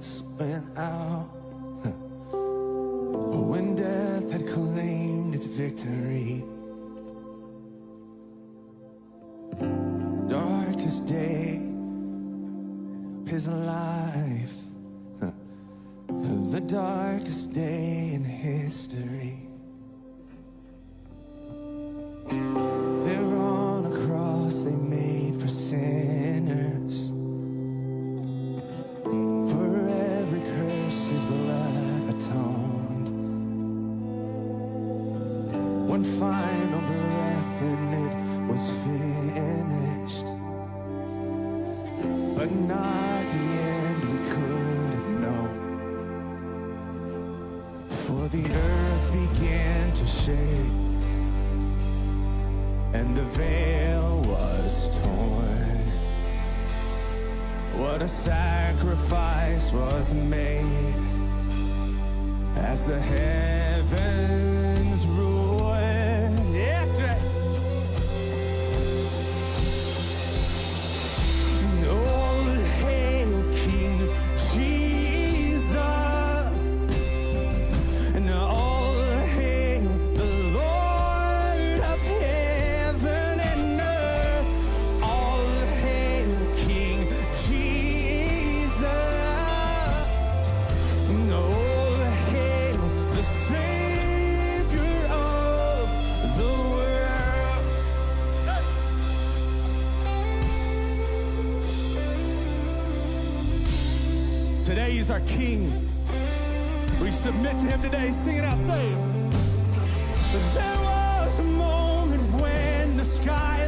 lights went out, when death had claimed its victory. Darkest day of his life, the darkest day in history. There on a cross they made for sinners. For every curse his blood atoned. One final breath and it was finished. But not the end we could have known. For the earth began to shake, and the veil was torn. What a sacrifice was made as the heavens roared. Yeah, that's right. All hail King Jesus, and all hail the Lord of heaven and earth. All hail King Jesus, and all hail the Savior of the world. Today is our King. We submit to him today. Sing it out, say it. There was a moment when the sky